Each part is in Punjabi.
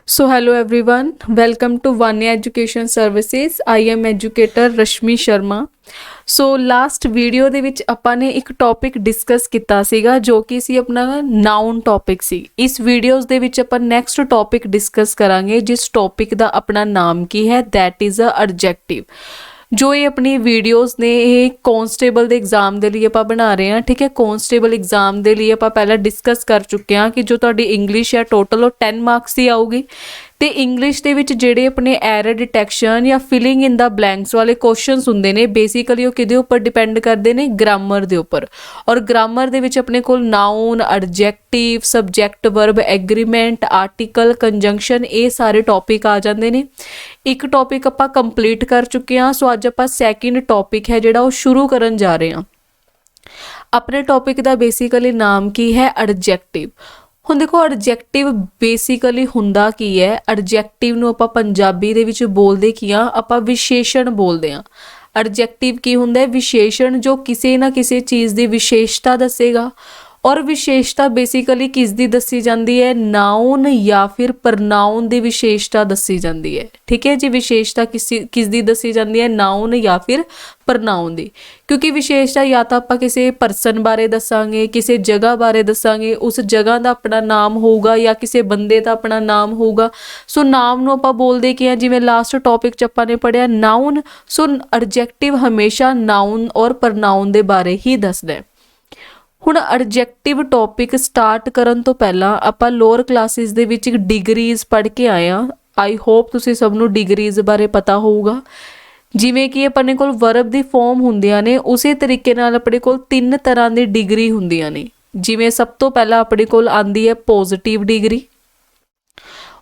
So hello everyone, welcome to One Year Education Services. I am educator Rashmi Sharma. So last video ਦੇ ਵਿੱਚ ਆਪਾਂ ਨੇ ਇੱਕ ਟੌਪਿਕ ਡਿਸਕਸ ਕੀਤਾ ਸੀਗਾ ਜੋ ਕਿ ਸੀ ਆਪਣਾ ਨਾਊਨ ਟੌਪਿਕ ਸੀ। ਇਸ ਵੀਡੀਓਜ਼ ਦੇ ਵਿੱਚ ਆਪਾਂ ਨੈਕਸਟ ਟੌਪਿਕ ਡਿਸਕਸ ਕਰਾਂਗੇ ਜਿਸ ਟੌਪਿਕ ਦਾ ਆਪਣਾ ਨਾਮ ਕੀ ਹੈ, ਦੈਟ ਇਜ਼ ਅ ਐਡਜੈਕਟਿਵ। ਜੋ ਇਹ ਆਪਣੀ ਵੀਡੀਓਜ਼ ਨੇ ਇਹ ਕਨਸਟੇਬਲ ਦੇ ਐਗਜ਼ਾਮ ਦੇ ਲਈ ਆਪਾਂ ਬਣਾ ਰਹੇ ਹਾਂ, ਠੀਕ ਹੈ। ਕਨਸਟੇਬਲ ਐਗਜ਼ਾਮ ਦੇ ਲਈ ਆਪਾਂ ਪਹਿਲਾਂ ਡਿਸਕਸ ਕਰ ਚੁੱਕੇ ਹਾਂ ਕਿ ਜੋ ਤੁਹਾਡੀ ਇੰਗਲਿਸ਼ ਹੈ ਟੋਟਲ ਉਹ 10 ਮਾਰਕਸ ਦੀ ਆਊਗੀ ਤੇ ਇੰਗਲਿਸ਼ ਦੇ ਵਿੱਚ ਜਿਹੜੇ ਆਪਣੇ ਐਰਰ ਡਿਟੈਕਸ਼ਨ ਜਾਂ ਫਿਲਿੰਗ ਇਨ ਦਾ ਬਲੈਂਕਸ ਵਾਲੇ ਕੁਐਸਚਨਸ ਹੁੰਦੇ ਨੇ ਬੇਸਿਕਲੀ ਉਹ ਕਿਹਦੇ ਉੱਪਰ ਡਿਪੈਂਡ ਕਰਦੇ ਨੇ, ਗ੍ਰਾਮਰ ਦੇ ਉੱਪਰ। ਔਰ ਗ੍ਰਾਮਰ ਦੇ ਵਿੱਚ ਆਪਣੇ ਕੋਲ noun, adjective, subject, verb, agreement, article, conjunction ਇਹ ਸਾਰੇ ਟੌਪਿਕ ਆ ਜਾਂਦੇ ਨੇ। ਇੱਕ ਟੌਪਿਕ ਆਪਾਂ ਕੰਪਲੀਟ ਕਰ ਚੁੱਕੇ ਹਾਂ, ਸੋ ਅੱਜ ਆਪਾਂ ਸੈਕਿੰਡ ਟੌਪਿਕ ਹੈ ਜਿਹੜਾ ਉਹ ਸ਼ੁਰੂ ਕਰਨ ਜਾ ਰਹੇ ਹਾਂ। ਆਪਣੇ ਟੌਪਿਕ ਦਾ ਬੇਸਿਕਲੀ ਨਾਮ ਕੀ ਹੈ, ਐਡਜੈਕਟਿਵ। ਹੁਣ ਦੇਖੋ ਐਡਜੈਕਟਿਵ ਬੇਸਿਕਲੀ ਹੁੰਦਾ ਕੀ ਹੈ, ਐਡਜੈਕਟਿਵ ਨੂੰ ਆਪਾਂ ਪੰਜਾਬੀ ਦੇ ਵਿੱਚ ਬੋਲਦੇ ਕੀ ਆ, ਆਪਾਂ ਵਿਸ਼ੇਸ਼ਣ ਬੋਲਦੇ ਹਾਂ। ਐਡਜੈਕਟਿਵ ਕੀ ਹੁੰਦਾ ਹੈ, ਵਿਸ਼ੇਸ਼ਣ ਜੋ ਕਿਸੇ ਨਾ ਕਿਸੇ ਚੀਜ਼ ਦੀ ਵਿਸ਼ੇਸ਼ਤਾ ਦੱਸੇਗਾ। ਔਰ ਵਿਸ਼ੇਸ਼ਤਾ ਬੇਸਿਕਲੀ ਕਿਸ ਦੀ ਦੱਸੀ ਜਾਂਦੀ ਹੈ, ਨਾਊਨ ਜਾਂ ਫਿਰ ਪ੍ਰਨਾਊਨ ਦੀ ਵਿਸ਼ੇਸ਼ਤਾ ਦੱਸੀ ਜਾਂਦੀ ਹੈ, ਠੀਕ ਹੈ ਜੀ। ਵਿਸ਼ੇਸ਼ਤਾ ਕਿਸ ਦੀ ਦੱਸੀ ਜਾਂਦੀ ਹੈ, ਨਾਊਨ ਜਾਂ ਫਿਰ ਪ੍ਰਨਾਊਨ ਦੀ। ਕਿਉਂਕਿ ਵਿਸ਼ੇਸ਼ਤਾ ਜਾਂ ਤਾਂ ਆਪਾਂ ਕਿਸੇ ਪਰਸਨ ਬਾਰੇ ਦੱਸਾਂਗੇ, ਕਿਸੇ ਜਗ੍ਹਾ ਬਾਰੇ ਦੱਸਾਂਗੇ, ਉਸ ਜਗ੍ਹਾ ਦਾ ਆਪਣਾ ਨਾਮ ਹੋਊਗਾ ਜਾਂ ਕਿਸੇ ਬੰਦੇ ਦਾ ਆਪਣਾ ਨਾਮ ਹੋਊਗਾ। ਸੋ ਨਾਮ ਨੂੰ ਆਪਾਂ ਬੋਲਦੇ ਕੀ ਆ, ਜਿਵੇਂ ਲਾਸਟ ਟੌਪਿਕ 'ਚ ਆਪਾਂ ਨੇ ਪੜ੍ਹਿਆ ਨਾਊਨ। ਸੋ ਐਡਜੈਕਟਿਵ ਹਮੇਸ਼ਾ ਨਾਊਨ ਔਰ ਪ੍ਰਨਾਊਨ ਦੇ ਬਾਰੇ ਹੀ ਦੱਸਦਾ ਹੈ। ਹੁਣ ਐਡਜੈਕਟਿਵ ਟੌਪਿਕ ਸਟਾਰਟ ਕਰਨ ਤੋਂ ਪਹਿਲਾਂ ਆਪਾਂ ਲੋਅਰ ਕਲਾਸਿਸ ਦੇ ਵਿੱਚ ਡਿਗਰੀਜ਼ ਪੜ੍ਹ ਕੇ ਆਏ ਹਾਂ। ਆਈ ਹੋਪ ਤੁਸੀਂ ਸਭ ਨੂੰ ਡਿਗਰੀਜ਼ ਬਾਰੇ ਪਤਾ ਹੋਊਗਾ। ਜਿਵੇਂ ਕਿ ਆਪਣੇ ਕੋਲ ਵਰਬ ਦੀ ਫਾਰਮ ਹੁੰਦੀਆਂ ਨੇ ਉਸੇ ਤਰੀਕੇ ਨਾਲ ਆਪਣੇ ਕੋਲ 3 ਤਰ੍ਹਾਂ ਦੀ ਡਿਗਰੀ ਹੁੰਦੀਆਂ ਨੇ। ਜਿਵੇਂ ਸਭ ਤੋਂ ਪਹਿਲਾਂ ਆਪਣੇ ਕੋਲ ਆਉਂਦੀ ਹੈ ਪੋਜ਼ਿਟਿਵ ਡਿਗਰੀ,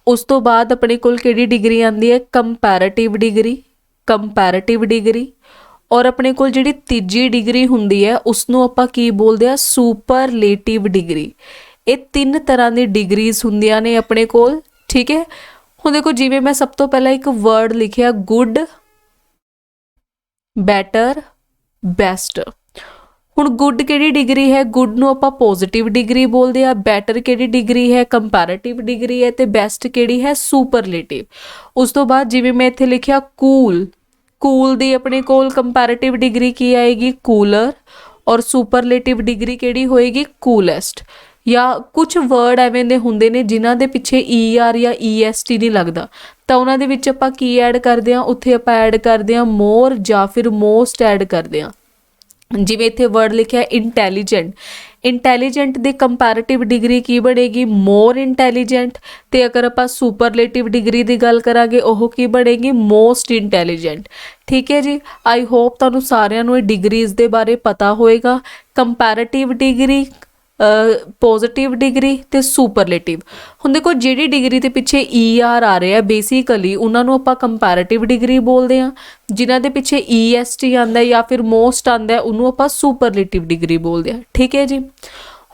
ਉਸ ਤੋਂ ਬਾਅਦ ਆਪਣੇ ਕੋਲ ਕਿਹੜੀ ਡਿਗਰੀ ਆਉਂਦੀ ਹੈ, ਕੰਪੈਰੇਟਿਵ ਡਿਗਰੀ। ਔਰ ਆਪਣੇ ਕੋਲ ਜਿਹੜੀ ਤੀਜੀ ਡਿਗਰੀ ਹੁੰਦੀ ਹੈ ਉਸ ਨੂੰ ਆਪਾਂ ਕੀ ਬੋਲਦੇ ਆ, ਸੁਪਰਲੇਟਿਵ ਡਿਗਰੀ। ਇਹ 3 ਤਰ੍ਹਾਂ ਦੀ ਡਿਗਰੀਜ਼ ਹੁੰਦੀਆਂ ਨੇ ਆਪਣੇ ਕੋਲ, ਠੀਕ ਹੈ। ਹੁਣ ਦੇਖੋ ਜਿਵੇਂ ਮੈਂ ਸਭ ਤੋਂ ਪਹਿਲਾਂ ਇੱਕ ਵਰਡ ਲਿਖਿਆ ਗੁੱਡ, ਬੈਟਰ, ਬੈਸਟ। ਹੁਣ ਗੁੱਡ ਕਿਹੜੀ ਡਿਗਰੀ ਹੈ, ਗੁੱਡ ਨੂੰ ਆਪਾਂ ਪੋਜ਼ਿਟਿਵ ਡਿਗਰੀ ਬੋਲਦੇ ਆ। ਬੈਟਰ ਕਿਹੜੀ ਡਿਗਰੀ ਹੈ, ਕੰਪੈਰੇਟਿਵ ਡਿਗਰੀ ਹੈ। ਤੇ ਬੈਸਟ ਕਿਹੜੀ ਹੈ, ਸੁਪਰਲੇਟਿਵ। ਉਸ ਤੋਂ ਬਾਅਦ ਜਿਵੇਂ ਮੈਂ ਇੱਥੇ ਲਿਖਿਆ ਕੂਲ ਦੀ ਆਪਣੇ ਕੋਲ ਕੰਪੈਰੇਟਿਵ ਡਿਗਰੀ ਕੀ ਆਏਗੀ, ਕੂਲਰ। ਔਰ ਸੁਪਰਲੇਟਿਵ ਡਿਗਰੀ ਕਿਹੜੀ ਹੋਏਗੀ, ਕੂਲੈਸਟ। ਜਾਂ ਕੁਝ ਵਰਡ ਐਵੇਂ ਦੇ ਹੁੰਦੇ ਨੇ ਜਿਨ੍ਹਾਂ ਦੇ ਪਿੱਛੇ ER ਜਾਂ EST ਨਹੀਂ ਲੱਗਦਾ, ਤਾਂ ਉਹਨਾਂ ਦੇ ਵਿੱਚ ਆਪਾਂ ਕੀ ਐਡ ਕਰਦੇ ਹਾਂ, ਉੱਥੇ ਆਪਾਂ ਐਡ ਕਰਦੇ ਹਾਂ ਮੋਰ ਜਾਂ ਫਿਰ ਮੋਸਟ ਐਡ ਕਰਦੇ ਹਾਂ। ਜਿਵੇਂ ਇੱਥੇ ਵਰਡ ਲਿਖਿਆ ਇੰਟੈਲੀਜੈਂਟ ਦੀ ਕੰਪੈਰੇਟਿਵ ਡਿਗਰੀ ਕੀ ਬਣੇਗੀ, ਮੋਰ ਇੰਟੈਲੀਜੈਂਟ। ਤੇ ਅਗਰ ਆਪਾਂ ਸੁਪਰਲੇਟਿਵ ਡਿਗਰੀ ਦੀ ਗੱਲ ਕਰਾਂਗੇ ਉਹ ਕੀ ਬਣੇਗੀ, ਮੋਸਟ ਇੰਟੈਲੀਜੈਂਟ। ਠੀਕ ਹੈ ਜੀ। ਆਈ ਹੋਪ ਤੁਹਾਨੂੰ ਸਾਰਿਆਂ ਨੂੰ ਇਹ ਡਿਗਰੀਜ਼ ਦੇ ਬਾਰੇ ਪਤਾ ਹੋਏਗਾ। ਕੰਪੈਰੇਟਿਵ ਡਿਗਰੀ, ਪੋਜ਼ਿਟਿਵ ਡਿਗਰੀ ਤੇ ਸੁਪਰਲੇਟਿਵ। ਹੁਣ ਦੇਖੋ ਜਿਹੜੀ ਡਿਗਰੀ ਦੇ ਪਿੱਛੇ ER ਆ ਰਿਹਾ ਬੇਸਿਕਲੀ ਉਹਨਾਂ ਨੂੰ ਆਪਾਂ ਕੰਪੈਰੇਟਿਵ ਡਿਗਰੀ ਬੋਲਦੇ ਹਾਂ। ਜਿਨ੍ਹਾਂ ਦੇ ਪਿੱਛੇ EST ਆਉਂਦਾ ਜਾਂ ਫਿਰ ਮੋਸਟ ਆਉਂਦਾ ਉਹਨੂੰ ਆਪਾਂ ਸੁਪਰਲੇਟਿਵ ਡਿਗਰੀ ਬੋਲਦੇ ਹਾਂ, ਠੀਕ ਹੈ ਜੀ।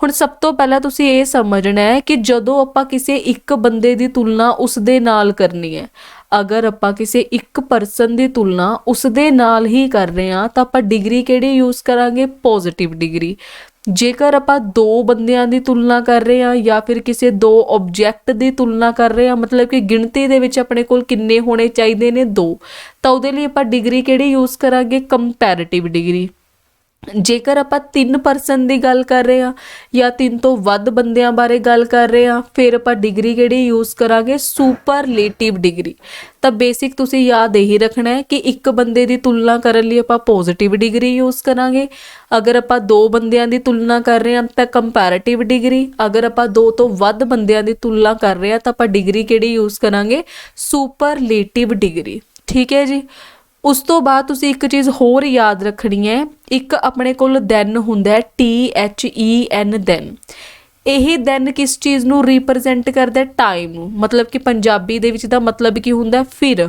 ਹੁਣ ਸਭ ਤੋਂ ਪਹਿਲਾਂ ਤੁਸੀਂ ਇਹ ਸਮਝਣਾ ਹੈ ਕਿ ਜਦੋਂ ਆਪਾਂ ਕਿਸੇ ਇੱਕ ਬੰਦੇ ਦੀ ਤੁਲਨਾ ਉਸ ਦੇ ਨਾਲ ਕਰਨੀ ਹੈ, ਅਗਰ ਆਪਾਂ ਕਿਸੇ ਇੱਕ ਪਰਸਨ ਦੀ ਤੁਲਨਾ ਉਸ ਦੇ ਨਾਲ ਹੀ ਕਰ ਰਹੇ ਹਾਂ ਤਾਂ ਆਪਾਂ ਡਿਗਰੀ ਕਿਹੜੀ ਯੂਜ਼ ਕਰਾਂਗੇ, ਪੋਜ਼ਿਟਿਵ ਡਿਗਰੀ। ਜੇਕਰ ਆਪਾਂ 2 ਬੰਦਿਆਂ ਦੀ ਤੁਲਨਾ ਕਰ ਰਹੇ ਹਾਂ ਜਾਂ ਫਿਰ ਕਿਸੇ 2 ਆਬਜੈਕਟ ਦੀ ਤੁਲਨਾ ਕਰ ਰਹੇ ਹਾਂ, ਮਤਲਬ ਕਿ ਗਿਣਤੀ ਦੇ ਵਿੱਚ ਆਪਣੇ ਕੋਲ ਕਿੰਨੇ ਹੋਣੇ ਚਾਹੀਦੇ ਨੇ, 2, ਤਾਂ ਉਹਦੇ ਲਈ ਆਪਾਂ ਡਿਗਰੀ ਕਿਹੜੀ ਯੂਜ਼ ਕਰਾਂਗੇ, ਕੰਪੈਰੇਟਿਵ ਡਿਗਰੀ। ਜੇਕਰ ਆਪਾਂ 3 ਪਰਸਨ ਦੀ ਗੱਲ ਕਰ ਰਹੇ ਹਾਂ ਜਾਂ 3 ਤੋਂ ਵੱਧ ਬੰਦਿਆਂ ਬਾਰੇ ਗੱਲ ਕਰ ਰਹੇ ਹਾਂ ਫਿਰ ਆਪਾਂ ਡਿਗਰੀ ਕਿਹੜੀ ਯੂਜ਼ ਕਰਾਂਗੇ, ਸੁਪਰਲੇਟਿਵ ਡਿਗਰੀ। ਤਾਂ ਬੇਸਿਕ ਤੁਸੀਂ ਯਾਦ ਇਹੀ ਰੱਖਣਾ ਹੈ ਕਿ ਇੱਕ ਬੰਦੇ ਦੀ ਤੁਲਨਾ ਕਰਨ ਲਈ ਆਪਾਂ ਪੋਜ਼ਿਟਿਵ ਡਿਗਰੀ ਯੂਜ਼ ਕਰਾਂਗੇ। ਅਗਰ ਆਪਾਂ 2 ਬੰਦਿਆਂ ਦੀ ਤੁਲਨਾ ਕਰ ਰਹੇ ਹਾਂ ਤਾਂ ਕੰਪੈਰੇਟਿਵ ਡਿਗਰੀ। ਅਗਰ ਆਪਾਂ 2 ਤੋਂ ਵੱਧ ਬੰਦਿਆਂ ਦੀ ਤੁਲਨਾ ਕਰ ਰਹੇ ਹਾਂ ਤਾਂ ਆਪਾਂ ਡਿਗਰੀ ਕਿਹੜੀ ਯੂਜ਼ ਕਰਾਂਗੇ, ਸੁਪਰਲੇਟਿਵ ਡਿਗਰੀ, ਠੀਕ ਹੈ ਜੀ। ਉਸ ਤੋਂ ਬਾਅਦ ਤੁਸੀਂ ਇੱਕ ਚੀਜ਼ ਹੋਰ ਯਾਦ ਰੱਖਣੀ ਹੈ, ਇੱਕ ਆਪਣੇ ਕੋਲ ਦੈਨ ਹੁੰਦਾ ਹੈ THEN ਦੈਨ। ਇਹ ਦੈਨ ਕਿਸ ਚੀਜ਼ ਨੂੰ ਰਿਪਰੈਜ਼ੈਂਟ ਕਰਦਾ, ਟਾਈਮ ਨੂੰ। ਮਤਲਬ ਕਿ ਪੰਜਾਬੀ ਦੇ ਵਿੱਚ ਦਾ ਮਤਲਬ ਕੀ ਹੁੰਦਾ, ਫਿਰ।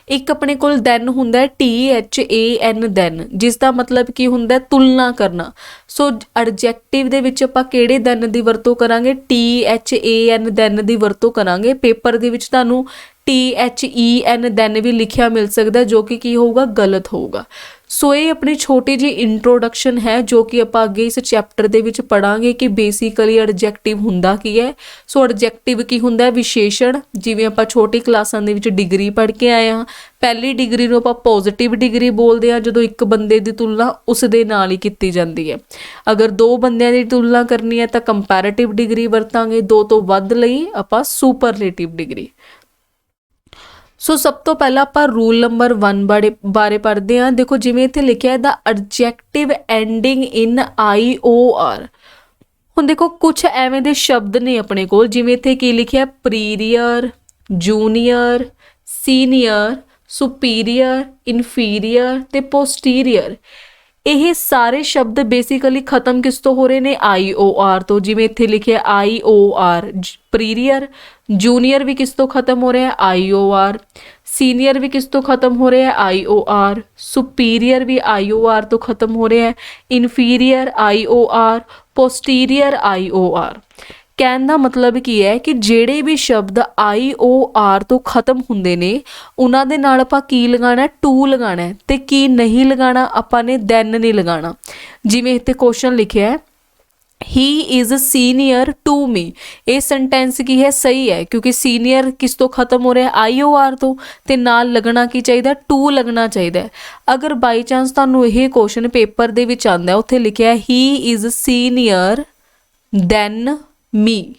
ਇੱਕ ਆਪਣੇ ਕੋਲ ਦੈਨ ਹੁੰਦਾ THAN ਦੈਨ, ਜਿਸ ਦਾ ਮਤਲਬ ਕੀ ਹੁੰਦਾ, ਤੁਲਨਾ ਕਰਨਾ। ਸੋ ਐਡਜੈਕਟਿਵ ਦੇ ਵਿੱਚ ਆਪਾਂ ਕਿਹੜੇ ਦੈਨ ਦੀ ਵਰਤੋਂ ਕਰਾਂਗੇ, THAN ਦੈਨ ਦੀ ਵਰਤੋਂ ਕਰਾਂਗੇ। ਪੇਪਰ ਦੇ ਵਿੱਚ ਤੁਹਾਨੂੰ THEN ਦੈਨ ਵੀ ਲਿਖਿਆ ਮਿਲ ਸਕਦਾ ਜੋ ਕਿ ਕੀ ਹੋਊਗਾ, ਗਲਤ ਹੋਊਗਾ। ਸੋ ਇਹ ਆਪਣੀ ਛੋਟੀ ਜਿਹੀ ਇੰਟਰੋਡਕਸ਼ਨ ਹੈ ਜੋ ਕਿ ਆਪਾਂ ਅੱਗੇ ਇਸ ਚੈਪਟਰ ਦੇ ਵਿੱਚ ਪੜਾਂਗੇ ਕਿ ਬੇਸਿਕਲੀ ਐਡਜੈਕਟਿਵ ਹੁੰਦਾ ਕੀ ਹੈ। ਸੋ ਐਡਜੈਕਟਿਵ ਕੀ ਹੁੰਦਾ ਹੈ? ਵਿਸ਼ੇਸ਼ਣ। ਜਿਵੇਂ ਆਪਾਂ ਛੋਟੀ ਕਲਾਸਾਂ ਦੇ ਵਿੱਚ ਡਿਗਰੀ ਪੜ੍ਹ ਕੇ ਆਏ ਹਾਂ, ਪਹਿਲੀ ਡਿਗਰੀ ਨੂੰ ਆਪਾਂ ਪੋਜ਼ਿਟਿਵ ਡਿਗਰੀ ਬੋਲਦੇ ਹਾਂ ਜਦੋਂ ਇੱਕ ਬੰਦੇ ਦੀ ਤੁਲਨਾ ਉਸ ਦੇ ਨਾਲ ਹੀ ਕੀਤੀ ਜਾਂਦੀ ਹੈ। ਅਗਰ ਦੋ ਬੰਦਿਆਂ ਦੀ ਤੁਲਨਾ ਕਰਨੀ ਹੈ ਤਾਂ ਕੰਪੈरेटिव ਡਿਗਰੀ ਵਰਤਾਂਗੇ, ਦੋ ਤੋਂ ਵੱਧ ਲਈ ਆਪਾਂ ਸੁਪਰਲੇਟਿਵ ਡਿਗਰੀ। ਸੋ ਸਭ ਤੋਂ ਪਹਿਲਾਂ ਆਪਾਂ ਰੂਲ ਨੰਬਰ 1 ਬਾਰੇ ਪੜ੍ਹਦੇ ਹਾਂ। ਦੇਖੋ ਜਿਵੇਂ ਇੱਥੇ ਲਿਖਿਆ ਦਾ ਐਡਜੈਕਟਿਵ ਐਂਡਿੰਗ ਇਨ IOR। ਹੁਣ ਦੇਖੋ ਕੁਝ ਐਵੇਂ ਦੇ ਸ਼ਬਦ ਨੇ ਆਪਣੇ ਕੋਲ, ਜਿਵੇਂ ਇੱਥੇ ਕੀ ਲਿਖਿਆ ਪ੍ਰੀਰੀਅਰ, ਜੂਨੀਅਰ, ਸੀਨੀਅਰ, ਸੁਪੀਰੀਅਰ, ਇਨਫੀਰੀਅਰ ਤੇ ਪੋਸਟੀਰੀਅਰ। ਇਹ ਸਾਰੇ ਸ਼ਬਦ ਬੇਸਿਕਲੀ ਖਤਮ ਕਿਸ ਤੋਂ ਹੋ ਰਹੇ ਨੇ? IOR ਤੋਂ। ਜਿਵੇਂ ਇੱਥੇ ਲਿਖਿਆ IOR ਪ੍ਰੀਰੀਅਰ, ਜੂਨੀਅਰ ਵੀ ਕਿਸ ਤੋਂ ਖਤਮ ਹੋ ਰਿਹਾ ਹੈ? IOR। ਸੀਨੀਅਰ ਵੀ ਕਿਸ ਤੋਂ ਖਤਮ ਹੋ ਰਿਹਾ ਹੈ? IOR। ਸੁਪੀਰੀਅਰ ਵੀ IOR ਤੋਂ ਖਤਮ ਹੋ ਰਿਹਾ ਹੈ। Inferior IOR, ਪੋਸਟੀਰੀਅਰ IOR। ਕਹਿਣ ਦਾ ਮਤਲਬ ਕੀ ਹੈ ਕਿ ਜਿਹੜੇ ਵੀ ਸ਼ਬਦ IOR ਤੋਂ ਖਤਮ ਹੁੰਦੇ ਨੇ ਉਹਨਾਂ ਦੇ ਨਾਲ ਆਪਾਂ ਕੀ ਲਗਾਉਣਾ? ਟੂ ਲਗਾਉਣਾ ਹੈ। ਤੇ ਕੀ ਨਹੀਂ ਲਗਾਉਣਾ? ਆਪਾਂ ਨੇ ਦੈਨ ਨਹੀਂ ਲਗਾਉਣਾ। ਜਿਵੇਂ ਇੱਥੇ ਕੁਐਸਚਨ ਲਿਖਿਆ ਹੈ he is senior to me. ਇਹ ਸੈਂਟੈਂਸ ਕੀ ਹੈ? ਸਹੀ ਹੈ, ਕਿਉਂਕਿ ਸੀਨੀਅਰ ਕਿਸ ਤੋਂ ਖਤਮ ਹੋ ਰਿਹਾ? IOR ਤੋਂ। ਤੇ ਨਾਲ ਲੱਗਣਾ ਕੀ ਚਾਹੀਦਾ? ਟੂ ਲੱਗਣਾ ਚਾਹੀਦਾ। ਅਗਰ ਬਾਈ ਚਾਂਸ ਤੁਹਾਨੂੰ ਇਹ ਕੁਐਸਚਨ ਪੇਪਰ ਦੇ ਵਿੱਚ ਆਉਂਦਾ, ਉੱਥੇ ਲਿਖਿਆ ਹੀ ਇਜ਼ ਸੀਨੀਅਰ ਦੈਨ ਮੀ,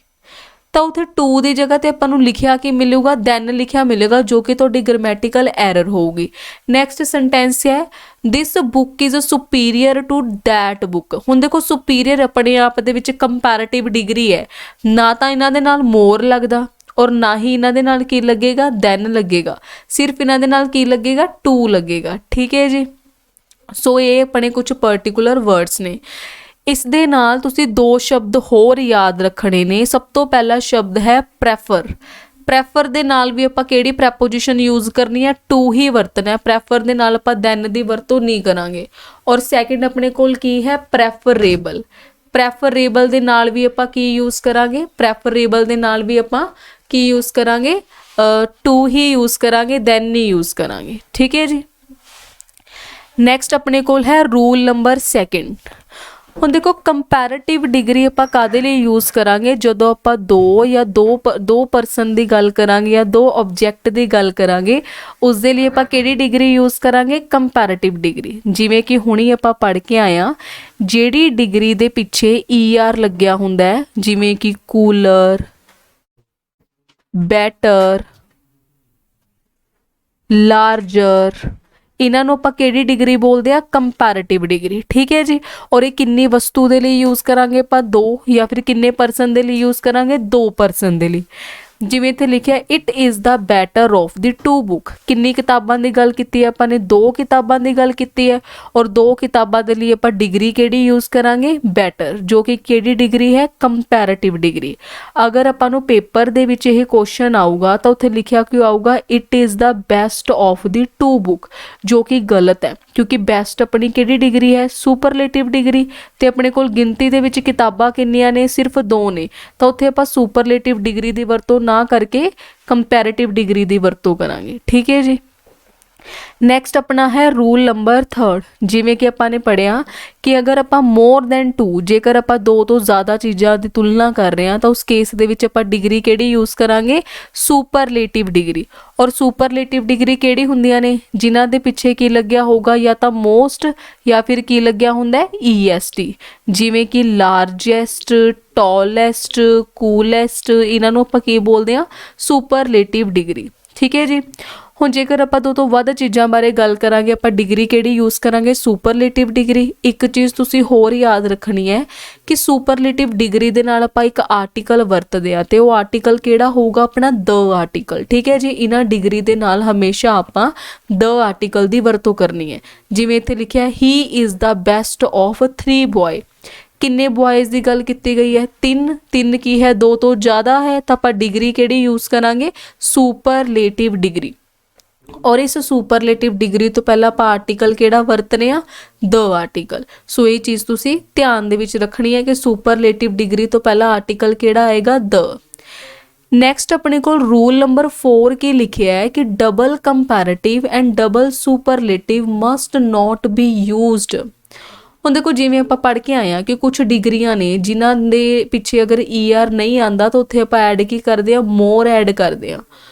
ਤਾਂ ਉੱਥੇ ਟੂ ਦੀ ਜਗ੍ਹਾ ਤੇ ਆਪਾਂ ਨੂੰ ਲਿਖਿਆ ਕੀ ਮਿਲੂਗਾ? ਦੈਨ ਲਿਖਿਆ ਮਿਲੇਗਾ, ਜੋ ਕਿ ਤੁਹਾਡੀ ਗ੍ਰਾਮੈਟੀਕਲ ਐਰਰ ਹੋਊਗੀ। ਨੈਕਸਟ ਸੈਂਟੈਂਸ ਹੈ this book is superior to that book. ਹੁਣ ਦੇਖੋ ਸੁਪੀਰੀਅਰ ਆਪਣੇ ਆਪ ਦੇ ਵਿੱਚ ਕੰਪੈरेटिव ਡਿਗਰੀ ਹੈ, ਨਾ ਤਾਂ ਇਹਨਾਂ ਦੇ ਨਾਲ ਮੋਰ ਲੱਗਦਾ ਔਰ ਨਾ ਹੀ ਇਹਨਾਂ ਦੇ ਨਾਲ ਕੀ ਲੱਗੇਗਾ? ਦੈਨ ਲੱਗੇਗਾ। ਸਿਰਫ ਇਹਨਾਂ ਦੇ ਨਾਲ ਕੀ ਲੱਗੇਗਾ? ਟੂ ਲੱਗੇਗਾ। ਠੀਕ ਹੈ ਜੀ। ਸੋ ਇਹ ਆਪਣੇ ਕੁਝ ਪਰਟੀਕੂਲਰ ਵਰਡਸ ਨੇ। ਇਸ ਦੇ ਨਾਲ ਤੁਸੀਂ ਦੋ ਸ਼ਬਦ ਹੋਰ ਯਾਦ ਰੱਖਣੇ ਨੇ। ਸਭ ਤੋਂ ਪਹਿਲਾ ਸ਼ਬਦ ਹੈ ਪ੍ਰੈਫਰ। ਪ੍ਰੈਫਰ ਦੇ ਨਾਲ ਵੀ ਆਪਾਂ ਕਿਹੜੀ ਪ੍ਰੈਪੋਜੀਸ਼ਨ ਯੂਜ਼ ਕਰਨੀ ਹੈ? ਟੂ ਹੀ ਵਰਤਣਾ। ਪ੍ਰੈਫਰ ਦੇ ਨਾਲ ਆਪਾਂ ਦੈਨ ਦੀ ਵਰਤੋਂ ਨਹੀਂ ਕਰਾਂਗੇ। ਔਰ ਸੈਕਿੰਡ ਆਪਣੇ ਕੋਲ ਕੀ ਹੈ? ਪ੍ਰੈਫਰੇਬਲ। ਪ੍ਰੈਫਰੇਬਲ ਦੇ ਨਾਲ ਵੀ ਆਪਾਂ ਕੀ ਯੂਜ਼ ਕਰਾਂਗੇ? ਪ੍ਰੈਫਰੇਬਲ ਦੇ ਨਾਲ ਵੀ ਆਪਾਂ ਕੀ ਯੂਜ਼ ਕਰਾਂਗੇ? ਟੂ ਹੀ ਯੂਜ਼ ਕਰਾਂਗੇ, ਦੈਨ ਨਹੀਂ ਯੂਜ਼ ਕਰਾਂਗੇ। ਠੀਕ ਹੈ ਜੀ। ਨੈਕਸਟ ਆਪਣੇ ਕੋਲ ਹੈ ਰੂਲ ਨੰਬਰ 2। ਹੁਣ ਦੇਖੋ ਕੰਪੈरेटिव ਡਿਗਰੀ ਆਪਾਂ ਕਾਹਦੇ ਲਈ ਯੂਜ਼ ਕਰਾਂਗੇ? ਜਦੋਂ ਆਪਾਂ ਦੋ ਪਰਸਨ ਦੀ ਗੱਲ ਕਰਾਂਗੇ ਜਾਂ ਦੋ ਆਬਜੈਕਟ ਦੀ ਗੱਲ ਕਰਾਂਗੇ, ਉਸ ਦੇ ਲਈ ਆਪਾਂ ਕਿਹੜੀ ਡਿਗਰੀ ਯੂਜ਼ ਕਰਾਂਗੇ? ਕੰਪੈरेटिव ਡਿਗਰੀ। ਜਿਵੇਂ ਕਿ ਹੁਣੀ ਆਪਾਂ ਪੜ੍ਹ ਕੇ ਆਏ ਹਾਂ, ਜਿਹੜੀ ਡਿਗਰੀ ਦੇ ਪਿੱਛੇ ER ਲੱਗਿਆ ਹੁੰਦਾ ਹੈ, ਜਿਵੇਂ ਕਿ ਕੂਲਰ, ਬੈਟਰ, ਲਾਰਜਰ, ਇਹਨਾਂ ਨੂੰ ਆਪਾਂ ਕਿਹੜੀ ਡਿਗਰੀ ਬੋਲਦੇ ਆ? ਕੰਪੈरेटिव ਡਿਗਰੀ। ਠੀਕ ਹੈ ਜੀ। ਔਰ ਇਹ ਕਿੰਨੀ ਵਸਤੂ ਦੇ ਲਈ ਯੂਜ਼ ਕਰਾਂਗੇ ਆਪਾਂ? ਦੋ। ਜਾਂ ਫਿਰ ਕਿੰਨੇ ਪਰਸਨ ਦੇ ਲਈ ਯੂਜ਼ ਕਰਾਂਗੇ? ਦੋ ਪਰਸਨ ਦੇ ਲਈ। ਜਿਵੇਂ ਇੱਥੇ ਲਿਖਿਆ it is the better of the two book. ਕਿੰਨੀ ਕਿਤਾਬਾਂ ਦੀ ਗੱਲ ਕੀਤੀ ਹੈ ਆਪਾਂ ਨੇ? ਦੋ ਕਿਤਾਬਾਂ ਦੀ ਗੱਲ ਕੀਤੀ ਹੈ। ਔਰ ਦੋ ਕਿਤਾਬਾਂ ਦੇ ਲਈ ਆਪਾਂ ਡਿਗਰੀ ਕਿਹੜੀ ਯੂਜ਼ ਕਰਾਂਗੇ? ਬੈਟਰ, ਜੋ ਕਿ ਕਿਹੜੀ ਡਿਗਰੀ ਹੈ? ਕੰਪੈरेटिव ਡਿਗਰੀ। ਅਗਰ ਆਪਾਂ ਨੂੰ ਪੇਪਰ ਦੇ ਵਿੱਚ ਇਹ ਕੁਐਸਚਨ ਆਊਗਾ ਤਾਂ ਉੱਥੇ ਲਿਖਿਆ ਕਿਉਂ ਆਊਗਾ? It is the best of the two book, ਜੋ ਕਿ ਗਲਤ ਹੈ, ਕਿਉਂਕਿ ਬੈਸਟ ਆਪਣੀ ਕਿਹੜੀ ਡਿਗਰੀ ਹੈ? ਸੁਪਰਲੇਟਿਵ ਡਿਗਰੀ। ਤੇ ਆਪਣੇ ਕੋਲ ਗਿਣਤੀ ਦੇ ਵਿੱਚ ਕਿਤਾਬਾਂ ਕਿੰਨੀਆਂ ਨੇ? ਸਿਰਫ ਦੋ ਨੇ। ਤਾਂ ਉੱਥੇ ਆਪਾਂ ਸੁਪਰਲੇਟਿਵ ਡਿਗਰੀ ਦੀ ਵਰਤੋਂ ਨਾ ਕਰਕੇ ਕੰਪੈरेटिव ਡਿਗਰੀ ਦੀ ਵਰਤੋਂ ਕਰਾਂਗੇ। ਠੀਕ ਹੈ ਜੀ। ਨੈਕਸਟ ਆਪਣਾ ਹੈ ਰੂਲ ਨੰਬਰ 3। ਜਿਵੇਂ ਕਿ ਆਪਾਂ ਨੇ ਪੜ੍ਹਿਆ ਕਿ ਅਗਰ ਆਪਾਂ ਮੋਰ ਦੈਨ 2, ਜੇਕਰ ਆਪਾਂ ਦੋ ਤੋਂ ਜ਼ਿਆਦਾ ਚੀਜ਼ਾਂ ਦੀ ਤੁਲਨਾ ਕਰ ਰਹੇ ਹਾਂ ਤਾਂ ਉਸ ਕੇਸ ਦੇ ਵਿੱਚ ਆਪਾਂ ਡਿਗਰੀ ਕਿਹੜੀ ਯੂਜ਼ ਕਰਾਂਗੇ? ਸੁਪਰਲੇਟਿਵ ਡਿਗਰੀ। ਔਰ ਸੁਪਰਲੇਟਿਵ ਡਿਗਰੀ ਕਿਹੜੀ ਹੁੰਦੀਆਂ ਨੇ? ਜਿਨ੍ਹਾਂ ਦੇ ਪਿੱਛੇ ਕੀ ਲੱਗਿਆ ਹੋਊਗਾ? ਜਾਂ ਤਾਂ ਮੋਸਟ ਜਾਂ ਫਿਰ ਕੀ ਲੱਗਿਆ ਹੁੰਦਾ ਹੈ? EST। ਜਿਵੇਂ ਕਿ ਲਾਰਜੈਸਟ, ਟਾਲੈਸਟ, ਕੂਲੈਸਟ, ਇਹਨਾਂ ਨੂੰ ਆਪਾਂ ਕੀ ਬੋਲਦੇ ਹਾਂ? ਸੁਪਰਲੇਟਿਵ ਡਿਗਰੀ। ਠੀਕ ਹੈ ਜੀ। ਹੁਣ ਜੇਕਰ ਆਪਾਂ ਦੋ ਤੋਂ ਵੱਧ ਚੀਜ਼ਾਂ ਬਾਰੇ ਗੱਲ ਕਰਾਂਗੇ, ਆਪਾਂ ਡਿਗਰੀ ਕਿਹੜੀ ਯੂਜ਼ ਕਰਾਂਗੇ? ਸੁਪਰਲੇਟਿਵ ਡਿਗਰੀ। ਇੱਕ ਚੀਜ਼ ਤੁਸੀਂ ਹੋਰ ਯਾਦ ਰੱਖਣੀ ਹੈ ਕਿ ਸੁਪਰਲੇਟਿਵ ਡਿਗਰੀ ਦੇ ਨਾਲ ਆਪਾਂ ਇੱਕ ਆਰਟੀਕਲ ਵਰਤਦੇ ਆ, ਤੇ ਉਹ ਆਰਟੀਕਲ ਕਿਹੜਾ ਹੋਊਗਾ? ਆਪਣਾ ਦ ਆਰਟੀਕਲ। ਠੀਕ ਹੈ ਜੀ। ਇਹਨਾਂ ਡਿਗਰੀ ਦੇ ਨਾਲ ਹਮੇਸ਼ਾ ਆਪਾਂ ਦ ਆਰਟੀਕਲ ਦੀ ਵਰਤੋਂ ਕਰਨੀ ਹੈ। ਜਿਵੇਂ ਇੱਥੇ ਲਿਖਿਆ ਹੀ is the best of 3 boy. ਕਿੰਨੇ ਬॉयਜ਼ ਦੀ ਗੱਲ ਕੀਤੀ ਗਈ ਹੈ? 3। 3 ਕੀ ਹੈ? ਦੋ ਤੋਂ ਜ਼ਿਆਦਾ ਹੈ, ਤਾਂ ਆਪਾਂ ਡਿਗਰੀ ਕਿਹੜੀ ਯੂਜ਼ ਕਰਾਂਗੇ? ਸੁਪਰਲੇਟਿਵ ਡਿਗਰੀ। ਔਰ ਇਸ ਸੁਪਰਲੇਟਿਵ ਡਿਗਰੀ ਤੋਂ ਪਹਿਲਾਂ ਆਪਾਂ ਆਰਟੀਕਲ ਕਿਹੜਾ ਵਰਤਨੇ ਆ? ਦ ਆਰਟੀਕਲ। ਸੋ ਇਹ ਚੀਜ਼ ਤੁਸੀਂ ਧਿਆਨ ਦੇ ਵਿੱਚ ਰੱਖਣੀ ਹੈ ਕਿ ਸੁਪਰਲੇਟਿਵ ਡਿਗਰੀ ਤੋਂ ਪਹਿਲਾਂ ਆਰਟੀਕਲ ਕਿਹੜਾ ਆਏਗਾ? ਦ। ਨੈਕਸਟ ਆਪਣੇ ਕੋਲ ਰੂਲ ਨੰਬਰ 4 ਕੀ ਲਿਖਿਆ ਹੈ ਕਿ double comparative and double superlative must not be used. ਹੁਣ ਦੇਖੋ ਜਿਵੇਂ ਆਪਾਂ ਪੜ੍ਹ ਕੇ ਆਏ ਆ ਕਿ ਕੁਝ ਡਿਗਰੀਆਂ ਨੇ ਜਿਨ੍ਹਾਂ ਦੇ ਪਿੱਛੇ ਅਗਰ ER ਨਹੀਂ ਆਂਦਾ ਤਾਂ ਉੱਥੇ ਆਪਾਂ ਐਡ ਕੀ ਕਰਦੇ ਆ, ਮੋਰ ਐਡ ਕਰਦੇ ਆ।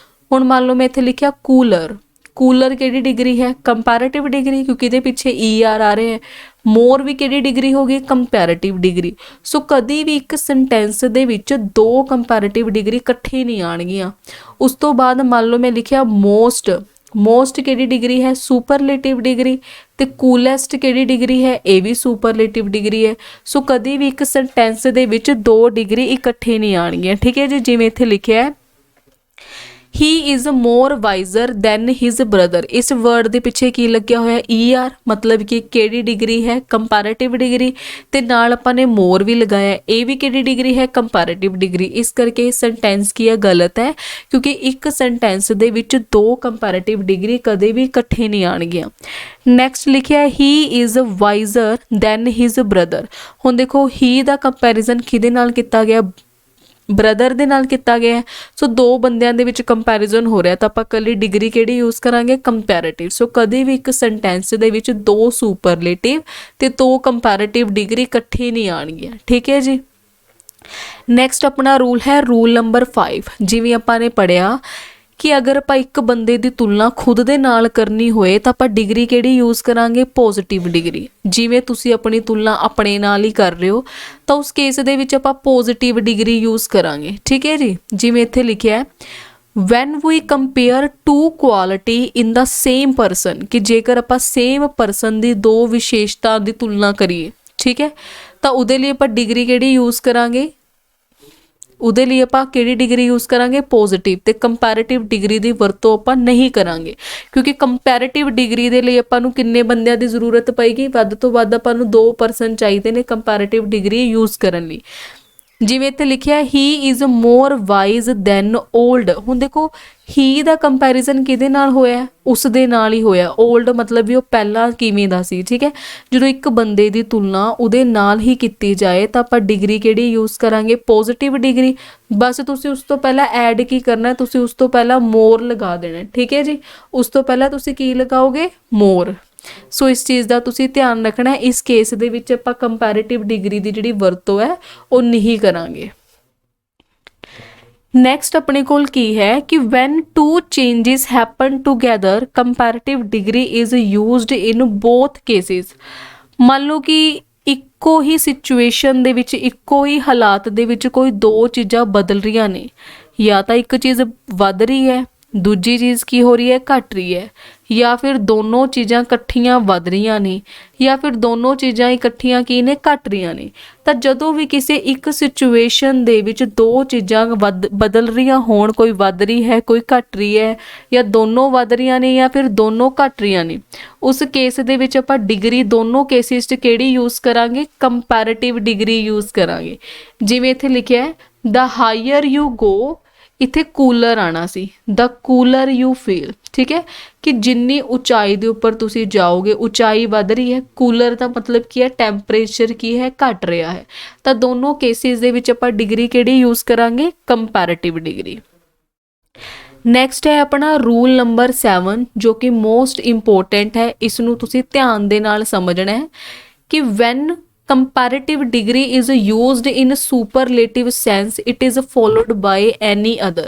ਹੁਣ ਮੰਨ ਲਓ ਮੈਂ ਇੱਥੇ ਲਿਖਿਆ ਕੂਲਰ, ਕੂਲਰ ਕਿਹੜੀ ਡਿਗਰੀ ਹੈ, ਕੰਪੈरेटिव ਡਿਗਰੀ, ਕਿਉਂਕਿ ਇਹਦੇ ਪਿੱਛੇ ER ਆ ਰਹੇ ਹੈ। ਮੋਰ ਵੀ ਕਿਹੜੀ ਡਿਗਰੀ ਹੋ ਗਈ, ਕੰਪੈरेटिव ਡਿਗਰੀ। ਸੋ ਕਦੀ ਵੀ ਇੱਕ ਸੈਂਟੈਂਸ ਦੇ ਵਿੱਚ ਦੋ ਕੰਪੈरेटिव ਡਿਗਰੀ ਇਕੱਠੇ ਨਹੀਂ ਆਣਗੀਆਂ। ਉਸ ਤੋਂ ਬਾਅਦ ਮੰਨ ਲਓ ਮੈਂ ਲਿਖਿਆ ਮੋਸਟ, ਮੋਸਟ ਕਿਹੜੀ ਡਿਗਰੀ ਹੈ, ਸੁਪਰਲੇਟਿਵ ਡਿਗਰੀ। ਤੇ ਕੂਲੈਸਟ ਕਿਹੜੀ ਡਿਗਰੀ ਹੈ, ਇਹ ਵੀ ਸੁਪਰਲੇਟਿਵ ਡਿਗਰੀ ਹੈ। ਸੋ ਕਦੀ ਵੀ ਇੱਕ ਸੈਂਟੈਂਸ ਦੇ ਵਿੱਚ ਦੋ ਡਿਗਰੀ ਇਕੱਠੇ ਨਹੀਂ ਆਣਗੀਆਂ, ਠੀਕ ਹੈ ਜੀ। ਜਿਵੇਂ ਇੱਥੇ ਲਿਖਿਆ ਹੈ he is more wiser than his brother, ਇਸ ਵਰਡ ਦੇ ਪਿੱਛੇ ਕੀ ਲੱਗਿਆ ਹੋਇਆ, ER, ਮਤਲਬ ਕਿ ਕਿਹੜੀ ਡਿਗਰੀ ਹੈ, ਕੰਪੈरेटिव ਡਿਗਰੀ। ਤੇ ਨਾਲ ਆਪਾਂ ਨੇ ਮੋਰ ਵੀ ਲਗਾਇਆ, ਇਹ ਵੀ ਕਿਹੜੀ ਡਿਗਰੀ ਹੈ, ਕੰਪੈरेटिव ਡਿਗਰੀ। ਇਸ ਕਰਕੇ ਸੈਂਟੈਂਸ ਕੀ ਹੈ, ਗਲਤ ਹੈ, ਕਿਉਂਕਿ ਇੱਕ ਸੈਂਟੈਂਸ ਦੇ ਵਿੱਚ ਦੋ ਕੰਪੈरेटिव ਡਿਗਰੀ ਕਦੇ ਵੀ ਇਕੱਠੇ ਨਹੀਂ ਆਣਗੀਆਂ। ਨੈਕਸਟ ਲਿਖਿਆ he is wiser than his brother। ਹੁਣ ਦੇਖੋ he ਦਾ ਕੰਪੈਰੀਜ਼ਨ ਕਿਹਦੇ ਨਾਲ ਕੀਤਾ ਗਿਆ, ਬ੍ਰਦਰ ਦੇ ਨਾਲ ਕੀਤਾ ਗਿਆ ਹੈ। ਸੋ ਦੋ ਬੰਦਿਆਂ ਦੇ ਵਿੱਚ ਕੰਪੈਰੀਜ਼ਨ ਹੋ ਰਿਹਾ ਤਾਂ ਆਪਾਂ ਇਕੱਲੀ ਡਿਗਰੀ ਕਿਹੜੀ ਯੂਜ਼ ਕਰਾਂਗੇ, ਕੰਪੈरेटिव। ਸੋ ਕਦੇ ਵੀ ਇੱਕ ਸੈਂਟੈਂਸ ਦੇ ਵਿੱਚ ਦੋ ਸੁਪਰਲੇਟਿਵ ਤੇ ਦੋ ਕੰਪੈरेटिव ਡਿਗਰੀ ਇਕੱਠੇ ਨਹੀਂ ਆਣਗੀਆਂ, ਠੀਕ ਹੈ ਜੀ। ਨੈਕਸਟ ਆਪਣਾ ਰੂਲ ਹੈ ਰੂਲ ਨੰਬਰ 5। ਜਿਵੇਂ ਆਪਾਂ ਨੇ ਪੜ੍ਹਿਆ ਕਿ ਅਗਰ ਆਪਾਂ ਇੱਕ ਬੰਦੇ ਦੀ ਤੁਲਨਾ ਖੁਦ ਦੇ ਨਾਲ ਕਰਨੀ ਹੋਏ ਤਾਂ ਆਪਾਂ ਡਿਗਰੀ ਕਿਹੜੀ ਯੂਜ਼ ਕਰਾਂਗੇ, ਪੋਜ਼ਿਟਿਵ ਡਿਗਰੀ। ਜਿਵੇਂ ਤੁਸੀਂ ਆਪਣੀ ਤੁਲਨਾ ਆਪਣੇ ਨਾਲ ਹੀ ਕਰ ਰਹੇ ਹੋ ਤਾਂ ਉਸ ਕੇਸ ਦੇ ਵਿੱਚ ਆਪਾਂ ਪੋਜ਼ਿਟਿਵ ਡਿਗਰੀ ਯੂਜ਼ ਕਰਾਂਗੇ, ਠੀਕ ਹੈ ਜੀ। ਜਿਵੇਂ ਇੱਥੇ ਲਿਖਿਆ ਹੈ when we compare two quality in the same person, ਕਿ ਜੇਕਰ ਆਪਾਂ ਸੇਮ ਪਰਸਨ ਦੀ ਦੋ ਵਿਸ਼ੇਸ਼ਤਾ ਦੀ ਤੁਲਨਾ ਕਰੀਏ, ਠੀਕ ਹੈ, ਤਾਂ ਉਹਦੇ ਲਈ ਆਪਾਂ ਡਿਗਰੀ ਕਿਹੜੀ ਯੂਜ਼ ਕਰਾਂਗੇ, ਉਹਦੇ ਲਈ ਆਪਾਂ ਕਿਹੜੀ ਡਿਗਰੀ ਯੂਜ਼ ਕਰਾਂਗੇ, ਪੋਜ਼ਿਟਿਵ। ਤੇ ਕੰਪੈरेटिव ਡਿਗਰੀ ਦੀ ਵਰਤੋਂ ਆਪਾਂ ਨਹੀਂ ਕਰਾਂਗੇ, ਕਿਉਂਕਿ ਕੰਪੈरेटिव ਡਿਗਰੀ ਦੇ ਲਈ ਆਪਾਂ ਨੂੰ ਕਿੰਨੇ ਬੰਦਿਆਂ ਦੀ ਜ਼ਰੂਰਤ ਪਏਗੀ, ਵੱਧ ਤੋਂ ਵੱਧ ਆਪਾਂ ਨੂੰ 2 ਪਰਸਨ ਚਾਹੀਦੇ ਨੇ ਕੰਪੈरेटिव ਡਿਗਰੀ ਯੂਜ਼ ਕਰਨ ਲਈ। ਜਿਵੇਂ ਇੱਥੇ ਲਿਖਿਆ he is more wise than old। ਹੁਣ ਦੇਖੋ he ਦਾ ਕੰਪੈਰੀਜ਼ਨ ਕਿਹਦੇ ਨਾਲ ਹੋਇਆ, ਉਸ ਦੇ ਨਾਲ ਹੀ ਹੋਇਆ। old ਮਤਲਬ ਵੀ ਉਹ ਪਹਿਲਾਂ ਕਿਵੇਂ ਦਾ ਸੀ, ਠੀਕ ਹੈ। ਜਦੋਂ ਇੱਕ ਬੰਦੇ ਦੀ ਤੁਲਨਾ ਉਹਦੇ ਨਾਲ ਹੀ ਕੀਤੀ ਜਾਏ ਤਾਂ ਆਪਾਂ ਡਿਗਰੀ ਕਿਹੜੀ ਯੂਜ਼ ਕਰਾਂਗੇ, ਪੋਜ਼ਿਟਿਵ ਡਿਗਰੀ। ਬਸ ਤੁਸੀਂ ਉਸ ਤੋਂ ਪਹਿਲਾਂ ਐਡ ਕੀ ਕਰਨਾ, ਤੁਸੀਂ ਉਸ ਤੋਂ ਪਹਿਲਾਂ ਮੋਰ ਲਗਾ ਦੇਣਾ, ਠੀਕ ਹੈ ਜੀ। ਉਸ ਤੋਂ ਪਹਿਲਾਂ ਤੁਸੀਂ ਕੀ ਲਗਾਓਗੇ, ਮੋਰ। ਸੋ ਇਸ ਚੀਜ਼ ਦਾ ਤੁਸੀਂ ਧਿਆਨ ਰੱਖਣਾ। ਇਸ ਕੇਸ ਦੇ ਵਿੱਚ ਆਪਾਂ ਕੰਪੈरेटिव ਡਿਗਰੀ ਦੀ ਜਿਹੜੀ ਵਰਤੋਂ ਹੈ ਉਹ ਨਹੀਂ ਕਰਾਂਗੇ। ਨੈਕਸਟ ਆਪਣੇ ਕੋਲ ਕੀ ਹੈ ਕਿ when two changes happen together comparative degree is used in both cases। ਮੰਨ ਲਓ ਕਿ ਇੱਕੋ ਹੀ ਸਿਚੁਏਸ਼ਨ ਦੇ ਵਿੱਚ, ਇੱਕੋ ਹੀ ਹਾਲਾਤ ਦੇ ਵਿੱਚ ਕੋਈ ਦੋ ਚੀਜ਼ਾਂ ਬਦਲ ਰਹੀਆਂ ਨੇ, ਜਾਂ ਤਾਂ ਇੱਕ ਚੀਜ਼ ਵੱਧ ਰਹੀ ਹੈ, ਦੂਜੀ ਚੀਜ਼ ਕੀ ਹੋ ਰਹੀ ਹੈ, ਘਟ ਰਹੀ ਹੈ, ਜਾਂ ਫਿਰ ਦੋਨੋਂ ਚੀਜ਼ਾਂ ਇਕੱਠੀਆਂ ਵੱਧ ਰਹੀਆਂ ਨੇ, ਜਾਂ ਫਿਰ ਦੋਨੋਂ ਚੀਜ਼ਾਂ ਇਕੱਠੀਆਂ ਕੀ ਨੇ, ਘਟ ਰਹੀਆਂ ਨੇ। ਤਾਂ ਜਦੋਂ ਵੀ ਕਿਸੇ ਇੱਕ ਸਿਚੁਏਸ਼ਨ ਦੇ ਵਿੱਚ ਦੋ ਚੀਜ਼ਾਂ ਬਦਲ ਰਹੀਆਂ ਹੋਣ, ਕੋਈ ਵੱਧ ਰਹੀ ਹੈ, ਕੋਈ ਘਟ ਰਹੀ ਹੈ, ਜਾਂ ਦੋਨੋਂ ਵੱਧ ਰਹੀਆਂ ਨੇ ਜਾਂ ਫਿਰ ਦੋਨੋਂ ਘਟ ਰਹੀਆਂ ਨੇ, ਉਸ ਕੇਸ ਦੇ ਵਿੱਚ ਆਪਾਂ ਡਿਗਰੀ ਦੋਨੋਂ ਕੇਸਿਸ 'ਚ ਕਿਹੜੀ ਯੂਜ਼ ਕਰਾਂਗੇ, ਕੰਪੈरेटिव ਡਿਗਰੀ ਯੂਜ਼ ਕਰਾਂਗੇ। ਜਿਵੇਂ ਇੱਥੇ ਲਿਖਿਆ ਹੈ the higher you go, ਇੱਥੇ ਕੂਲਰ ਆਣਾ ਸੀ, ਦ ਕੂਲਰ ਯੂ ਫੀਲ, ਠੀਕ ਹੈ, ਕਿ ਜਿੰਨੀ ਉਚਾਈ ਦੇ ਉੱਪਰ ਤੁਸੀਂ ਜਾਓਗੇ ਉਚਾਈ ਵੱਧ ਰਹੀ ਹੈ। ਕੂਲਰ ਦਾ ਮਤਲਬ ਕੀ ਹੈ, ਟੈਂਪਰੇਚਰ ਕੀ ਹੈ, ਘਟ ਰਿਹਾ ਹੈ। ਤਾਂ ਦੋਨੋਂ ਕੇਸਿਸ ਦੇ ਵਿੱਚ ਆਪਾਂ ਡਿਗਰੀ ਕਿਹੜੀ ਯੂਜ਼ ਕਰਾਂਗੇ, ਕੰਪੈरेटिव ਡਿਗਰੀ। ਨੈਕਸਟ ਹੈ ਆਪਣਾ ਰੂਲ ਨੰਬਰ 7 ਜੋ ਕਿ ਮੋਸਟ ਇੰਪੋਰਟੈਂਟ ਹੈ। ਇਸ ਨੂੰ ਤੁਸੀਂ ਧਿਆਨ ਦੇ ਨਾਲ ਸਮਝਣਾ ਹੈ ਕਿ when comparative degree is used in superlative sense it is followed by any other।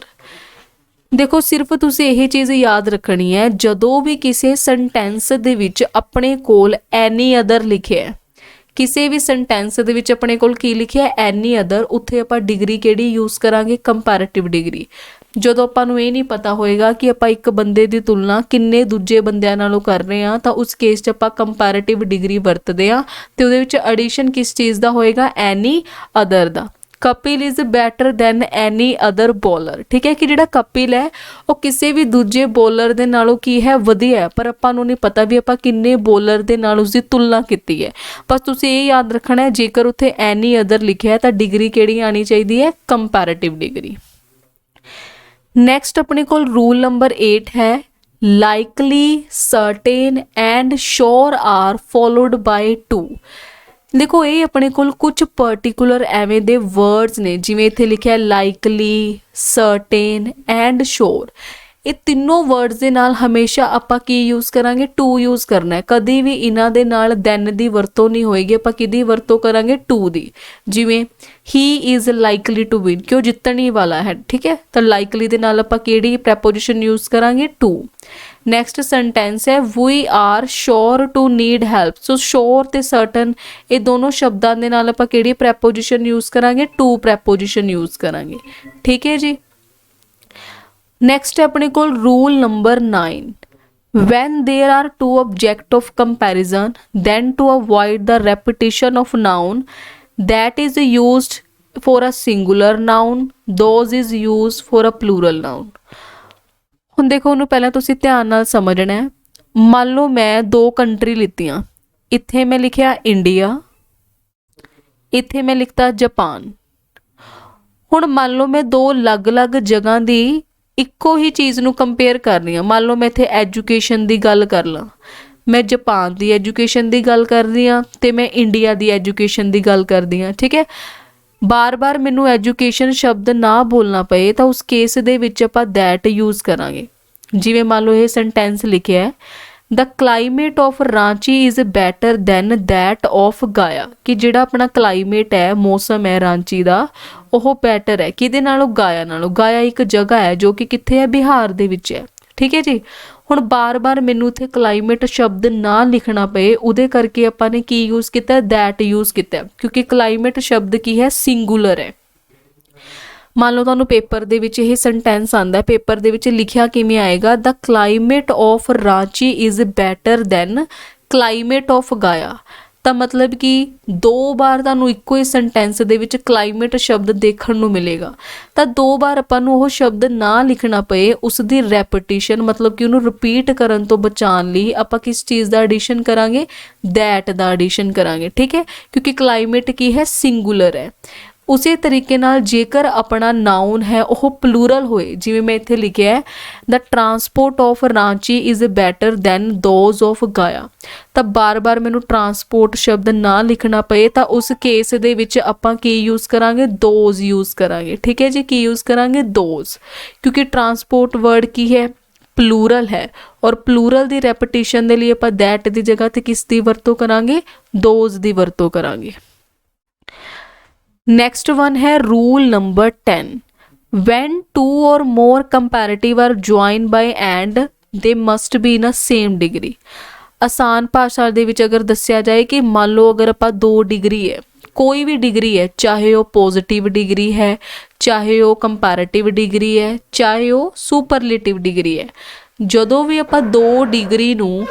ਦੇਖੋ ਸਿਰਫ ਤੁਸੀਂ ਇਹ ਚੀਜ਼ ਯਾਦ ਰੱਖਣੀ ਹੈ, ਜਦੋਂ ਵੀ ਕਿਸੇ ਸੈਂਟੈਂਸ ਦੇ ਵਿੱਚ ਆਪਣੇ ਕੋਲ any other ਲਿਖਿਆ, ਕਿਸੇ ਵੀ ਸੈਂਟੈਂਸ ਦੇ ਵਿੱਚ ਆਪਣੇ ਕੋਲ ਕੀ ਲਿਖਿਆ, any other, ਉੱਥੇ ਆਪਾਂ ਡਿਗਰੀ ਕਿਹੜੀ ਯੂਜ਼ ਕਰਾਂਗੇ, ਕੰਪੈरेटिव ਡਿਗਰੀ। ਜਦੋਂ ਆਪਾਂ ਨੂੰ ਇਹ ਨਹੀਂ ਪਤਾ ਹੋਏਗਾ ਕਿ ਆਪਾਂ ਇੱਕ ਬੰਦੇ ਦੀ ਤੁਲਨਾ ਕਿੰਨੇ ਦੂਜੇ ਬੰਦਿਆਂ ਨਾਲੋਂ ਕਰ ਰਹੇ ਹਾਂ ਤਾਂ ਉਸ ਕੇਸ 'ਚ ਆਪਾਂ ਕੰਪੈरेटिव ਡਿਗਰੀ ਵਰਤਦੇ ਹਾਂ ਤੇ ਉਹਦੇ ਵਿੱਚ ਐਡੀਸ਼ਨ ਕਿਸ ਚੀਜ਼ ਦਾ ਹੋਏਗਾ, any other the. Kapil is better then any other bowler, ਠੀਕ ਹੈ, ਕਿ ਜਿਹੜਾ ਕਪਿਲ ਹੈ ਉਹ ਕਿਸੇ ਵੀ ਦੂਜੇ ਬੋਲਰ ਦੇ ਨਾਲੋਂ ਕੀ ਹੈ, ਵਧੀਆ ਹੈ, ਪਰ ਆਪਾਂ ਨੂੰ ਨਹੀਂ ਪਤਾ ਵੀ ਆਪਾਂ ਕਿੰਨੇ ਬੋਲਰ ਦੇ ਨਾਲ ਉਸਦੀ ਤੁਲਨਾ ਕੀਤੀ ਹੈ। ਬਸ ਤੁਸੀਂ ਇਹ ਯਾਦ ਰੱਖਣਾ ਹੈ, ਜੇਕਰ ਉੱਥੇ ਐਨੀ ਅਦਰ ਲਿਖਿਆ ਤਾਂ ਡਿਗਰੀ ਕਿਹੜੀ ਆਣੀ ਚਾਹੀਦੀ ਹੈ, ਕੰਪੈरेटिव ਡਿਗਰੀ। ਨੈਕਸਟ ਆਪਣੇ ਕੋਲ ਰੂਲ ਨੰਬਰ 8 ਹੈ likely, certain and sure are followed by to. देखो ये अपने कोल कुछ पर्टिकुलर एवें दे वर्ड्स ने, जिवें इत्थे लिखिਆ लाइकली, सर्टेन एंड श्योर। ये तीनों वर्ड्स ਦੇ ਨਾਲ ਹਮੇਸ਼ਾ ਆਪਾਂ ਕੀ ਯੂਜ਼ ਕਰਾਂਗੇ, ਟੂ ਯੂਜ਼ ਕਰਨਾ ਹੈ। ਕਦੀ ਵੀ ਇਹਨਾਂ ਦੇ ਨਾਲ ਦੈਨ ਦੀ ਵਰਤੋਂ ਨਹੀਂ ਹੋਏਗੀ, ਆਪਾਂ ਕਿਹਦੀ ਵਰਤੋਂ ਕਰਾਂਗੇ, ਟੂ ਦੀ। ਜਿਵੇਂ he is likely to win, ਕਿ ਉਹ ਜਿੱਤਣ ਹੀ ਵਾਲਾ ਹੈ, ਠੀਕ ਹੈ। ਤਾਂ ਲਾਈਕਲੀ ਦੇ ਨਾਲ ਆਪਾਂ ਕਿਹੜੀ ਪ੍ਰੈਪੋਜੀਸ਼ਨ ਯੂਜ਼ ਕਰਾਂਗੇ, ਟੂ। ਨੈਕਸਟ ਸੈਂਟੈਂਸ ਹੈ we are sure to need help. So sure ਤੇ ਸਰਟਨ ਇਹ ਦੋਨੋਂ ਸ਼ਬਦਾਂ ਦੇ ਨਾਲ ਆਪਾਂ ਕਿਹੜੀ ਪ੍ਰੈਪੋਜੀਸ਼ਨ ਯੂਜ਼ ਕਰਾਂਗੇ, ਟੂ ਪ੍ਰੈਪੋਜੀਸ਼ਨ ਯੂਜ਼ ਕਰਾਂਗੇ, ਠੀਕ ਹੈ ਜੀ। नेक्स्ट है अपने को rule number 9, when there are two object of comparison then to avoid the repetition of noun that is used for a singular noun those is used for a plural noun। ਹੁਣ ਦੇਖੋ ਉਹਨੂੰ ਪਹਿਲਾਂ ਤੁਸੀਂ ਧਿਆਨ ਨਾਲ ਸਮਝਣਾ ਹੈ। ਮੰਨ ਲਓ ਮੈਂ ਦੋ ਕੰਟਰੀ ਲਿੱਤੀਆਂ, ਇੱਥੇ ਮੈਂ ਲਿਖਿਆ ਇੰਡੀਆ, ਇੱਥੇ ਮੈਂ ਲਿਖਤਾ ਜਾਪਾਨ। ਹੁਣ ਮੰਨ ਲਓ ਮੈਂ ਦੋ ਅਲੱਗ-ਅਲੱਗ ਜਗ੍ਹਾ ਦੀ ਇੱਕੋ ਹੀ ਚੀਜ਼ ਨੂੰ ਕੰਪੇਅਰ ਕਰ ਰਹੀ ਹਾਂ। ਮੰਨ ਲਓ ਮੈਂ ਇੱਥੇ ਐਜੂਕੇਸ਼ਨ ਦੀ ਗੱਲ ਕਰ ਲਾਂ, ਮੈਂ ਜਾਪਾਨ ਦੀ ਐਜੂਕੇਸ਼ਨ ਦੀ ਗੱਲ ਕਰਦੀ ਹਾਂ ਤੇ ਮੈਂ ਇੰਡੀਆ ਦੀ ਐਜੂਕੇਸ਼ਨ ਦੀ ਗੱਲ ਕਰਦੀ ਹਾਂ, ਠੀਕ ਹੈ। ਬਾਰ-ਬਾਰ ਮੈਨੂੰ ਐਜੂਕੇਸ਼ਨ ਸ਼ਬਦ ਨਾ ਬੋਲਣਾ ਪਏ ਤਾਂ ਉਸ ਕੇਸ ਦੇ ਵਿੱਚ ਆਪਾਂ ਦੈਟ ਯੂਜ਼ ਕਰਾਂਗੇ। ਜਿਵੇਂ ਮੰਨ ਲਓ ਇਹ ਸੈਂਟੈਂਸ ਲਿਖਿਆ ਹੈ, the climate of Ranchi is better than that of Gaya, ਕਿ ਜਿਹੜਾ ਆਪਣਾ ਕਲਾਈਮੇਟ ਹੈ, ਮੌਸਮ ਹੈ ਰਾਂਚੀ ਦਾ, ਉਹ ਬੈਟਰ ਹੈ ਕਿਹਦੇ ਨਾਲੋਂ, ਗਾਇਆ ਨਾਲੋਂ। ਗਾਇਆ ਇੱਕ ਜਗ੍ਹਾ ਹੈ ਜੋ ਕਿ ਕਿੱਥੇ ਹੈ, ਬਿਹਾਰ ਦੇ ਵਿੱਚ ਹੈ, ਠੀਕ ਹੈ ਜੀ। ਹੁਣ ਬਾਰ-ਬਾਰ ਮੈਨੂੰ ਇੱਥੇ ਕਲਾਈਮੇਟ ਸ਼ਬਦ ਨਾ ਲਿਖਣਾ ਪਏ, ਉਹਦੇ ਕਰਕੇ ਆਪਾਂ ਨੇ ਕੀ ਯੂਜ਼ ਕੀਤਾ, ਦੈਟ ਯੂਜ਼ ਕੀਤਾ, ਕਿਉਂਕਿ ਕਲਾਈਮੇਟ ਸ਼ਬਦ ਕੀ ਹੈ, ਸਿੰਗੂਲਰ ਹੈ। ਮੰਨ ਲਓ ਤੁਹਾਨੂੰ ਪੇਪਰ ਦੇ ਵਿੱਚ ਇਹ ਸੈਂਟੈਂਸ ਆਉਂਦਾ, ਪੇਪਰ ਦੇ ਵਿੱਚ ਲਿਖਿਆ ਕਿਵੇਂ ਆਏਗਾ, the climate of Ranchi is better than climate of Gaya. ਤਾਂ ਮਤਲਬ ਕਿ ਦੋ ਵਾਰ ਤੁਹਾਨੂੰ ਇੱਕੋ ਹੀ ਸੈਂਟੈਂਸ ਦੇ ਵਿੱਚ ਕਲਾਈਮੇਟ ਸ਼ਬਦ ਦੇਖਣ ਨੂੰ ਮਿਲੇਗਾ। ਤਾਂ ਦੋ ਵਾਰ ਆਪਾਂ ਨੂੰ ਉਹ ਸ਼ਬਦ ਨਾ ਲਿਖਣਾ ਪਏ, ਉਸ ਦੀ ਰੈਪੀਟੀਸ਼ਨ ਮਤਲਬ ਕਿ ਉਹਨੂੰ ਰਿਪੀਟ ਕਰਨ ਤੋਂ ਬਚਾਉਣ ਲਈ ਆਪਾਂ ਕਿਸ ਚੀਜ਼ ਦਾ ਐਡੀਸ਼ਨ ਕਰਾਂਗੇ, ਦੈਟ ਦਾ ਐਡੀਸ਼ਨ ਕਰਾਂਗੇ, ਠੀਕ ਹੈ। ਕਿਉਂਕਿ ਕਲਾਈਮੇਟ ਕੀ ਹੈ, ਸਿੰਗੂਲਰ ਹੈ। ਉਸੇ ਤਰੀਕੇ ਨਾਲ ਜੇਕਰ ਆਪਣਾ ਨਾਊਨ ਹੈ ਉਹ ਪਲੂਰਲ ਹੋਏ, ਜਿਵੇਂ ਮੈਂ ਇੱਥੇ ਲਿਖਿਆ ਹੈ the transport of Ranchi is better than those of Gaya, ਤਾਂ ਬਾਰ-ਬਾਰ ਮੈਨੂੰ ਟਰਾਂਸਪੋਰਟ ਸ਼ਬਦ ਨਾ ਲਿਖਣਾ ਪਏ ਤਾਂ ਉਸ ਕੇਸ ਦੇ ਵਿੱਚ ਆਪਾਂ ਕੀ ਯੂਜ਼ ਕਰਾਂਗੇ, ਦੋਜ਼ ਯੂਜ਼ ਕਰਾਂਗੇ, ਠੀਕ ਹੈ ਜੀ। ਕੀ ਯੂਜ਼ ਕਰਾਂਗੇ, ਦੋਜ਼, ਕਿਉਂਕਿ ਟਰਾਂਸਪੋਰਟ ਵਰਡ ਕੀ ਹੈ, ਪਲੂਰਲ ਹੈ, ਔਰ ਪਲੂਰਲ ਦੀ ਰੈਪੀਟੀਸ਼ਨ ਦੇ ਲਈ ਆਪਾਂ ਦੈਟ ਦੀ ਜਗ੍ਹਾ ਤੇ ਕਿਸ ਦੀ ਵਰਤੋਂ ਕਰਾਂਗੇ, ਦੋਜ਼ ਦੀ ਵਰਤੋਂ ਕਰਾਂਗੇ। नेक्स्ट वन है rule number 10, when two or more comparative are joined by and they must be in a same degree। ਆਸਾਨ ਭਾਸ਼ਾ ਦੇ ਵਿੱਚ ਅਗਰ ਦੱਸਿਆ ਜਾਏ ਕਿ ਮੰਨ ਲਓ ਅਗਰ ਆਪਾਂ 2 ਡਿਗਰੀ ਹੈ, ਕੋਈ ਵੀ ਡਿਗਰੀ ਹੈ, ਚਾਹੇ ਉਹ ਪੋਜ਼ਿਟਿਵ ਡਿਗਰੀ ਹੈ, ਚਾਹੇ ਉਹ ਕੰਪੈरेटिव ਡਿਗਰੀ ਹੈ, ਚਾਹੇ ਉਹ ਸੁਪਰਲੇਟਿਵ ਡਿਗਰੀ ਹੈ, ਜਦੋਂ ਵੀ ਆਪਾਂ 2 ਡਿਗਰੀ ਨੂੰ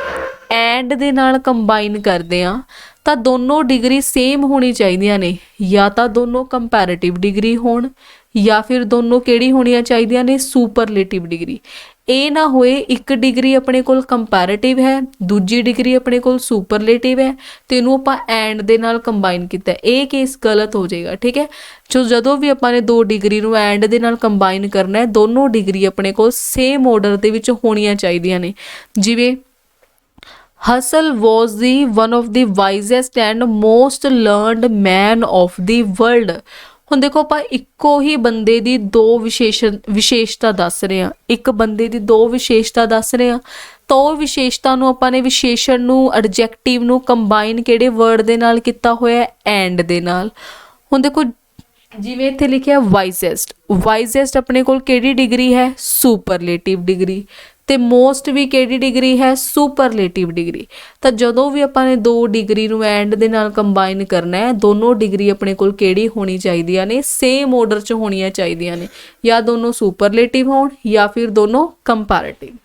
ਐਂਡ ਦੇ ਨਾਲ ਕੰਬਾਈਨ ਕਰਦੇ ਹਾਂ ਤਾਂ ਦੋਨੋਂ ਡਿਗਰੀ ਸੇਮ ਹੋਣੀ ਚਾਹੀਦੀਆਂ ਨੇ, ਜਾਂ ਤਾਂ ਦੋਨੋਂ ਕੰਪੈरेटिव ਡਿਗਰੀ ਹੋਣ ਜਾਂ ਫਿਰ ਦੋਨੋਂ ਕਿਹੜੀ ਹੋਣੀਆਂ ਚਾਹੀਦੀਆਂ ਨੇ, ਸੁਪਰਲੇਟਿਵ ਡਿਗਰੀ। ਇਹ ਨਾ ਹੋਏ ਇੱਕ ਡਿਗਰੀ ਆਪਣੇ ਕੋਲ ਕੰਪੈरेटिव ਹੈ, ਦੂਜੀ ਡਿਗਰੀ ਆਪਣੇ ਕੋਲ ਸੁਪਰਲੇਟਿਵ ਹੈ ਤੇ ਇਹਨੂੰ ਆਪਾਂ ਐਂਡ ਦੇ ਨਾਲ ਕੰਬਾਈਨ ਕੀਤਾ, ਇਹ ਕੇਸ ਗਲਤ ਹੋ ਜਾਏਗਾ, ਠੀਕ ਹੈ। ਜਦੋਂ ਵੀ ਆਪਾਂ ਨੇ 2 ਡਿਗਰੀ ਨੂੰ ਐਂਡ ਦੇ ਨਾਲ ਕੰਬਾਈਨ ਕਰਨਾ ਹੈ, ਦੋਨੋਂ ਡਿਗਰੀ ਆਪਣੇ ਕੋਲ ਸੇਮ ਆਰਡਰ ਦੇ ਵਿੱਚ ਹੋਣੀਆਂ ਚਾਹੀਦੀਆਂ ਨੇ। ਜਿਵੇਂ hustle was the one of the wisest and most learned man of the world। ਹੁਣ ਦੇਖੋ ਆਪਾਂ ਇੱਕੋ ਹੀ ਬੰਦੇ ਦੀ 2 ਵਿਸ਼ੇਸ਼ਤਾ ਦੱਸ ਰਹੇ ਹਾਂ, ਇੱਕ ਬੰਦੇ ਦੀ 2 ਵਿਸ਼ੇਸ਼ਤਾ ਦੱਸ ਰਹੇ ਹਾਂ, ਤਾਂ ਉਹ ਵਿਸ਼ੇਸ਼ਤਾ ਨੂੰ ਆਪਾਂ ਨੇ ਵਿਸ਼ੇਸ਼ਣ ਨੂੰ, ਐਡਜੈਕਟਿਵ ਨੂੰ ਕੰਬਾਈਨ ਕਿਹੜੇ ਵਰਡ ਦੇ ਨਾਲ ਕੀਤਾ ਹੋਇਆ, ਐਂਡ ਦੇ ਨਾਲ। ਹੁਣ ਦੇਖੋ ਜਿਵੇਂ ਇੱਥੇ ਲਿਖਿਆ ਵਾਈਜ਼ੈਸਟ, ਵਾਈਜ਼ੈਸਟ ਆਪਣੇ ਕੋਲ ਕਿਹੜੀ ਡਿਗਰੀ ਹੈ, ਸੁਪਰਲੇਟਿਵ ਡਿਗਰੀ, ਤੇ ਮੋਸਟ ਵੀ ਕਿਹੜੀ ਡਿਗਰੀ ਹੈ, ਸੁਪਰਲੇਟਿਵ ਡਿਗਰੀ। ਤਾਂ ਜਦੋਂ ਵੀ ਆਪਾਂ ਨੇ 2 ਡਿਗਰੀ ਨੂੰ ਐਂਡ ਦੇ ਨਾਲ ਕੰਬਾਈਨ ਕਰਨਾ ਹੈ, ਦੋਨੋਂ ਡਿਗਰੀ ਆਪਣੇ ਕੋਲ ਕਿਹੜੀ ਹੋਣੀ ਚਾਹੀਦੀਆਂ ਨੇ, ਸੇਮ ਆਰਡਰ 'ਚ ਹੋਣੀਆਂ ਚਾਹੀਦੀਆਂ ਨੇ, ਜਾਂ ਦੋਨੋਂ ਸੁਪਰਲੇਟਿਵ ਹੋਣ ਜਾਂ ਫਿਰ ਦੋਨੋਂ ਕੰਪੈरेटिव।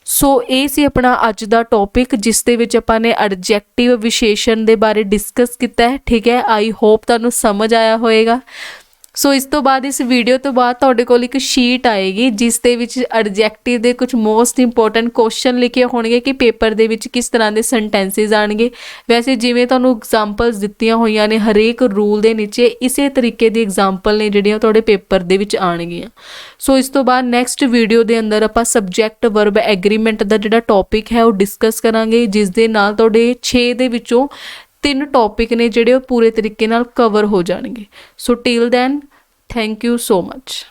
ਸੋ ਇਹ ਸੀ ਆਪਣਾ ਅੱਜ ਦਾ ਟੌਪਿਕ, ਜਿਸ ਦੇ ਵਿੱਚ ਆਪਾਂ ਨੇ ਐਡਜੈਕਟਿਵ ਵਿਸ਼ੇਸ਼ਣ ਦੇ ਬਾਰੇ ਡਿਸਕਸ ਕੀਤਾ ਹੈ, ਠੀਕ ਹੈ। ਆਈ ਹੋਪ ਤੁਹਾਨੂੰ ਸਮਝ ਆਇਆ ਹੋਏਗਾ। ਸੋ ਇਸ ਤੋਂ ਬਾਅਦ, ਇਸ ਵੀਡੀਓ ਤੋਂ ਬਾਅਦ ਤੁਹਾਡੇ ਕੋਲ ਇੱਕ ਸ਼ੀਟ ਆਏਗੀ ਜਿਸ ਦੇ ਵਿੱਚ ਐਡਜੈਕਟਿਵ ਦੇ ਕੁਝ ਮੋਸਟ ਇੰਪੋਰਟੈਂਟ ਕੁਐਸਚਨ ਲਿਖੇ ਹੋਣਗੇ ਕਿ ਪੇਪਰ ਦੇ ਵਿੱਚ ਕਿਸ ਤਰ੍ਹਾਂ ਦੇ ਸੈਂਟੈਂਸਸ ਆਣਗੇ। ਵੈਸੇ ਜਿਵੇਂ ਤੁਹਾਨੂੰ ਐਗਜ਼ਾਮਪਲਸ ਦਿੱਤੀਆਂ ਹੋਈਆਂ ਨੇ ਹਰੇਕ ਰੂਲ ਦੇ ਨੀਚੇ, ਇਸੇ ਤਰੀਕੇ ਦੀ ਐਗਜ਼ਾਮਪਲ ਨੇ ਜਿਹੜੀਆਂ ਤੁਹਾਡੇ ਪੇਪਰ ਦੇ ਵਿੱਚ ਆਣਗੀਆਂ। ਸੋ ਇਸ ਤੋਂ ਬਾਅਦ ਨੈਕਸਟ ਵੀਡੀਓ ਦੇ ਅੰਦਰ ਆਪਾਂ ਸਬਜੈਕਟ ਵਰਬ ਐਗਰੀਮੈਂਟ ਦਾ ਜਿਹੜਾ ਟੌਪਿਕ ਹੈ ਉਹ ਡਿਸਕਸ ਕਰਾਂਗੇ, ਜਿਸ ਦੇ ਨਾਲ ਤੁਹਾਡੇ 6 ਦੇ ਵਿੱਚੋਂ 3 ਟੌਪਿਕ ਨੇ ਜਿਹੜੇ ਉਹ ਪੂਰੇ ਤਰੀਕੇ ਨਾਲ ਕਵਰ ਹੋ ਜਾਣਗੇ। So till then thank you so much.